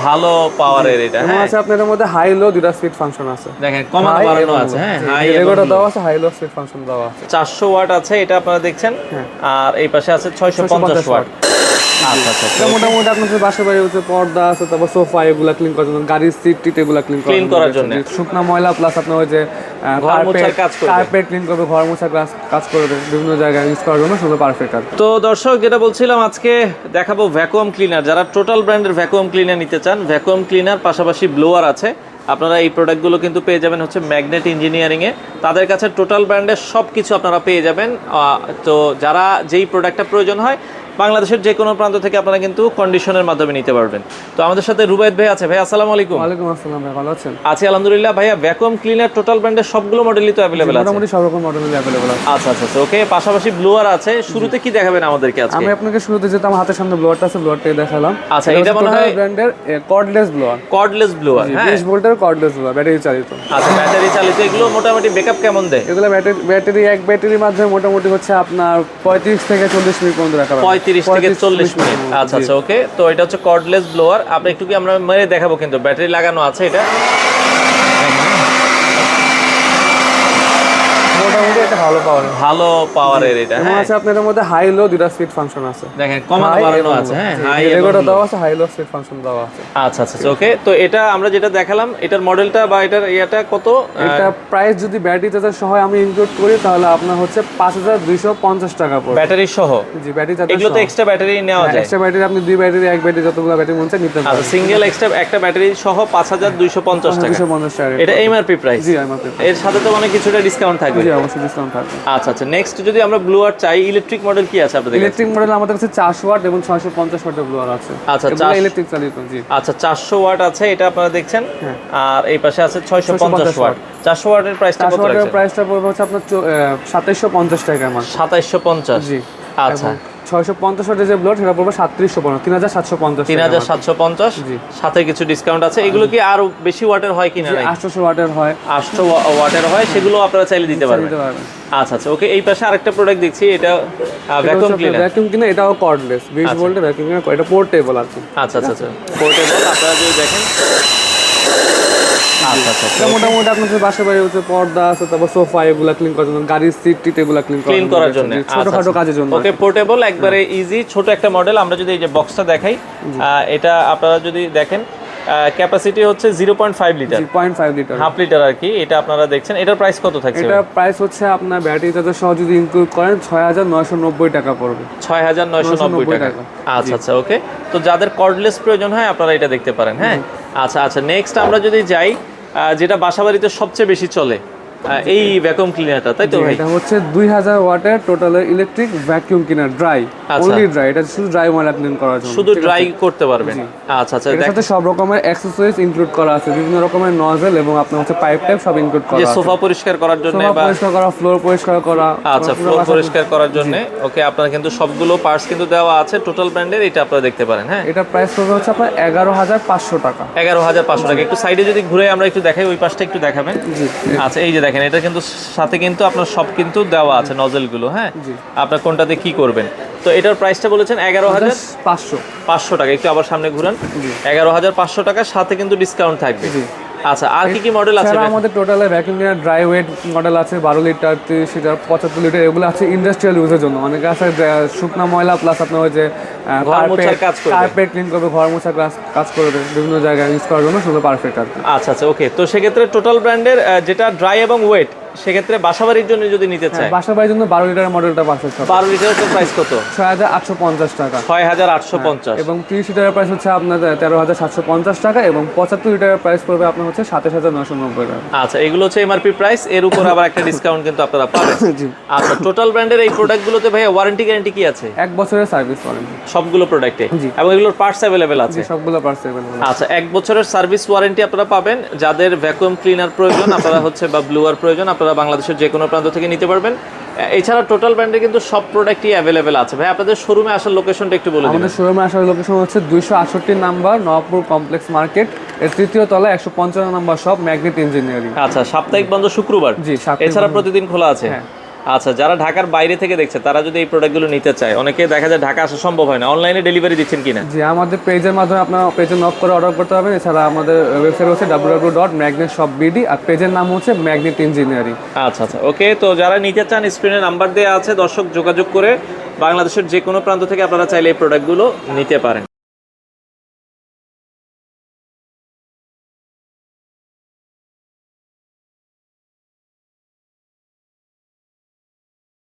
ভালো পাওয়ারের এটা। হ্যাঁ আছে আপনাদের মধ্যে হাই লো দুটো স্পিড ফাংশন আছে, দেখেন কমানো বাড়ানো আছে। হ্যাঁ, হাই এবং রেগুলেটর দেওয়া আছে, হাই লো স্পিড ফাংশন দেওয়া আছে। 400 ওয়াট আছে এটা আপনারা দেখছেন। হ্যাঁ, আর এই পাশে আছে 650 ওয়াট। আচ্ছা আচ্ছা, এটা মোটামুটি আপনাদের বাসা বাড়ি হচ্ছে পর্দা আছে, তারপর সোফা এগুলা ক্লিন করার জন্য, গাড়ির সিট টিট এগুলা ক্লিন করার জন্য, শুকনা ময়লা প্লাস আপনার ওই যে ঘর মোছার কাজ করবে, কার্পেট ক্লিন করবে, ঘর মোছার কাজ করবে, বিভিন্ন জায়গায় ইউজ করার জন্য শুধু পারফেক্ট আর। তো দর্শক যেটা বলছিলাম, আজকে দেখাবো ভ্যাকুয়াম ক্লিনার। যারা টোটাল ব্র্যান্ডের ভ্যাকুয়াম ক্লিনার নিতে চান, ভ্যাকুয়াম ক্লিনার পাশাপাশি ব্লোয়ার আছে। আপনারা এই প্রোডাক্টগুলো কিন্তু পেয়ে যাবেন হচ্ছে ম্যাগনেট ইঞ্জিনিয়ারিংয়ে। তাদের কাছে টোটাল ব্র্যান্ডের সব কিছু আপনারা পেয়ে যাবেন। তো যারা যেই প্রোডাক্টটা প্রয়োজন হয় বাংলাদেশের যে কোনো প্রান্ত থেকে আপনারা কিন্তু কন্ডিশনের মাধ্যমে নিতে পারবেন। তো আমাদের সাথে রুবায়েত ভাই আছে। ভাই আসসালামু আলাইকুম। ওয়ালাইকুম আসসালাম ভাই, ভালো আছেন? আছি আলহামদুলিল্লাহ। ভাইয়া ভ্যাকুয়াম ক্লিনার টোটাল ব্র্যান্ডের সবগুলো মডেলই তো অ্যাভেলেবেল আছে? মোটামুটি সব রকম মডেলই অ্যাভেলেবল আছে। আচ্ছা আচ্ছা ওকে, পাশাপাশি ব্লোয়ার আছে। শুরুতে কি দেখাবেন আমাদেরকে আজকে? আমি আপনাকে শুরুতে যেটা আমার হাতের সামনে ব্লোয়ারটা আছে, ব্লোয়ারটাই দেখালাম। আচ্ছা, এটা মনে হয় ব্র্যান্ডের কর্ডলেস ব্লোয়ার। কর্ডলেস ব্লোয়ার, হ্যাঁ 20 ভোল্টের কর্ডলেস ব্লোয়ার, ব্যাটারি চালিত। আচ্ছা, ব্যাটারি চালিত। এগুলো মোটামুটি ব্যাকআপ কেমন দেয়? এগুলো ব্যাটারি এক ব্যাটারির মাধ্যমে মোটামুটি হচ্ছে আপনার 35 থেকে 40 মিনিট পর্যন্ত রাখা যাবে। 35 থেকে 40 মিনিট। আচ্ছা আচ্ছা ওকে। তো এটা হচ্ছে কর্ডলেস ব্লোয়ার। আপনি একটু কি আমরা মেরে দেখাবো, কিন্তু ব্যাটারি লাগানো আছে এটা। মোটামুটি এটা ভালো পাওয়ারের এটা। হ্যাঁ আছে আপনাদের মধ্যে হাই লো দুটো স্পিড ফাংশন আছে, দেখেন কমানো বাড়ানো আছে। হ্যাঁ, হাই রেগুলেটর দেওয়া আছে, হাই লো স্পিড ফাংশন দেওয়া আছে। আচ্ছা আচ্ছা ওকে। তো এটা আমরা যেটা দেখালাম, এটার মডেলটা বা এটার ইয়াটা কত? এটা প্রাইস যদি ব্যাটারি চার্জার সহ আমি ইনক্লুড করি তাহলে আপনার হচ্ছে 5250 টাকা পড়বে। ব্যাটারি সহ? জি, ব্যাটারি চার্জার। এগুলো তো এক্সট্রা ব্যাটারি নেওয়া যায়? এক্সট্রা ব্যাটারি আপনি দুই ব্যাটারি এক ব্যাটারি যতগুলো ব্যাটারি মন চায় নিতে পারেন। সিঙ্গেল এক্সট্রা একটা ব্যাটারি সহ 5250 টাকা। 250 টাকা এটা এমআরপি প্রাইস? জি, এমআরপি। এর সাথে তো মানে কিছুটা ডিসকাউন্ট থাকবে? জি, অবশ্যই ডিসকাউন্ট থাকবে। আচ্ছা আচ্ছা, নেক্সট যদি আমরা ব্লোয়ার চাই, ইলেকট্রিক মডেল কি আছে আপনাদের কাছে? ইলেকট্রিক মডেল আমাদের কাছে 400 ওয়াট এবং 650 ওয়াটের ব্লোয়ার আছে। আচ্ছা, এগুলো ইলেকট্রিক চালিত। জি আচ্ছা, 400 ওয়াট আছে এটা আপনারা দেখছেন। আর এই পাশে আছে 650 ওয়াট। 400 ওয়াটের প্রাইসটা কত রাখছেন? 400 ওয়াটের প্রাইসটা পড়বে হচ্ছে আপনার 2750 টাকা মাত্র। 2750? জি। আচ্ছা, 650 ওয়াটের যে ব্লোয়ার সেটা পড়বে 3750, 3750। 3750। সাথে কিছু ডিসকাউন্ট আছে। এগুলো কি আরো বেশি ওয়াটের হয় কিনা? 800 ওয়াটের হয়। 800 ওয়াটের হয়, সেগুলো আপনারা চাইলে দিতে পারবেন। আচ্ছা আচ্ছা ওকে। এই পাশে আরেকটা প্রোডাক্ট দেখছি, এটা ভ্যাকুয়াম ক্লিনার। ভ্যাকুয়াম ক্লিনার, এটাও কর্ডলেস 20 ভোল্টের ভ্যাকুয়াম ক্লিনার, এটা পোর্টেবল আছে। আচ্ছা আচ্ছা আচ্ছা, পোর্টেবল। আপনারা যদি দেখেন, আচ্ছা আচ্ছা, এটা মোটামুটি আপনাদের বাসা বাড়ি হচ্ছে পর্দা আছে, তারপর সোফা এগুলা ক্লিন করার জন্য, গাড়ির সিট টিট এগুলা ক্লিন করার জন্য, ছোটখাটো কাজের জন্য। ওকে, পোর্টেবল, একবারে ইজি, ছোট একটা মডেল। আমরা যদি এই যে বক্সটা দেখাই, এটা আপনারা যদি দেখেন, ক্যাপাসিটি হচ্ছে 0.5 লিটার, 0.5 লিটার, হাফ লিটার আর কি। এটা আপনারা দেখছেন। এটার প্রাইস কত থাকছে? এটা প্রাইস হচ্ছে আপনার ব্যাটারি চার্জার সহ যদি ইনক্লুড করেন 6990 টাকা পড়বে। 6990 টাকা। আচ্ছা আচ্ছা ওকে। তো যাদের কর্ডলেস প্রয়োজন হয় আপনারা এটা দেখতে পারেন। হ্যাঁ আচ্ছা আচ্ছা, নেক্সট আমরা যদি যাই, যেটা বাসাবাড়িতে সবচেয়ে বেশি চলে, এই ভ্যাকুয়াম ক্লিনারটা, তাই তো ভাই? এটা হচ্ছে 2000 ওয়াটের total electric vacuum cleaner, dry, only dry. এটা শুধু ড্রাই ময়লা ক্লিন করার জন্য, শুধু ড্রাই করতে পারবেন। আচ্ছা আচ্ছা, এর সাথে সব রকমের অ্যাকসেসরিজ ইনক্লুড করা আছে, বিভিন্ন রকমের নজল এবং আপনার হচ্ছে পাইপ টাইপ সব ইনক্লুড করা আছে। সোফা পরিষ্কার করার জন্য বা পরিষ্কার করা, ফ্লোর পরিষ্কার করা। আচ্ছা, ফ্লোর পরিষ্কার করার জন্য। ওকে, আপনারা কিন্তু সবগুলো পার্টস কিন্তু দেওয়া আছে টোটাল ব্র্যান্ডের। এটা আপনারা দেখতে পারেন। হ্যাঁ, এটা প্রাইস পড়বে হচ্ছে আপনার 11500 টাকা। 11500 টাকা। একটু সাইডে যদি ঘুরে আমরা একটু দেখাই, ওই পাশটা একটু দেখাবেন। আচ্ছা, এই যে দেখেন, এটা কিন্তু সাথে কিন্তু আপনার সব কিন্তু দেওয়া আছে নজলগুলো। হ্যাঁ, আপনার কোনটাতে কি করবেন। তো এটার প্রাইসটা বলেছেন 11500 টাকা। একটু আবার সামনে ঘুরান। 11500 টাকা, সাথে কিন্তু ডিসকাউন্ট থাকবে। আচ্ছা, আর কি কি মডেল আছে? আমাদের টোটালে vacuum cleaner dry wet model আছে 12 লিটার, 30 লিটার, 75 লিটার। এগুলো আছে ইন্ডাস্ট্রিয়াল ইউজের জন্য। অনেকে আছে শুকনা ময়লা প্লাস আপনার ওই যে কার্পেট ক্লিন করবে, ঘর মোছার কাজ করবে, বিভিন্ন জায়গায় ইউজ করার জন্য শুধু পারফেক্ট আর কি। আচ্ছা আচ্ছা ওকে। তো সেক্ষেত্রে টোটাল ব্র্যান্ডের যেটা ড্রাই এবং ওয়েট, সেক্ষেত্রে বাসাবাড়ির জন্য যদি নিতে চায়, বাসাবাড়ির জন্য 12 লিটারের মডেলটা পারফেক্ট হবে। 12 লিটারের প্রাইস কত? 6850 টাকা। 6850। এবং 30 লিটারের প্রাইস হচ্ছে আপনার 13750 টাকা এবং 75 লিটারের প্রাইস পড়বে আপনার হচ্ছে 27990 টাকা। আচ্ছা, এগুলো হচ্ছে এমআরপি প্রাইস, এর উপর আবার একটা ডিসকাউন্ট কিন্তু আপনারা পাবেন। আচ্ছা, টোটাল ব্র্যান্ডের এই প্রোডাক্টগুলোতে ভাইয়া ওয়ারেন্টি গ্যারান্টি কি আছে? 1 বছরের সার্ভিস ওয়ারেন্টি সবগুলো প্রোডাক্টে, এবং এগুলোর পার্টস अवेलेबल আছে? সবগুলো পার্টস अवेलेबल। আচ্ছা, 1 বছরের সার্ভিস ওয়ারেন্টি আপনারা পাবেন। যাদের ভ্যাকুয়াম ক্লিনার প্রয়োজন আপনারা হচ্ছে বা ব্লোয়ার প্রয়োজন, আপনারা বাংলাদেশের যে কোনো প্রান্ত থেকে নিতে পারবেন। এছাড়া টোটাল ব্র্যান্ডে কিন্তু সব প্রোডাক্টই अवेलेबल আছে। ভাই, আপনাদের শোরুমে আসার লোকেশনটা একটু বলে দিন। আমাদের শোরুমে আসার লোকেশন হচ্ছে 268 নাম্বার নবাবপুর কমপ্লেক্স মার্কেট, এর তৃতীয় তলায় 155 নাম্বার শপ, ম্যাগনেট ইঞ্জিনিয়ারিং। আচ্ছা, সাপ্তাহিক বন্ধ শুক্রবার? জি, এছাড়া প্রতিদিন খোলা আছে? আচ্ছা, যারা ঢাকার বাইরে থেকে দেখছে তারা যদি এই প্রোডাক্টগুলো নিতে চায়, অনেকে দেখা যায় ঢাকা আসা সম্ভব হয় না, অনলাইনে ডেলিভারি দিচ্ছেন কিনা? জি, আমাদের পেজের মাধ্যমে আপনার পেজে নক করে অর্ডার করতে হবে। এছাড়া আমাদের ওয়েবসাইট হচ্ছে www.magnetshopbd, আর পেজের নাম হচ্ছে ম্যাগনেট ইঞ্জিনিয়ারিং। আচ্ছা আচ্ছা, ওকে। তো যারা নিতে চান স্ক্রিনে নাম্বার দেওয়া আছে, দর্শক যোগাযোগ করে বাংলাদেশের যে কোনো প্রান্ত থেকে আপনারা চাইলে এই প্রোডাক্টগুলো নিতে পারেন।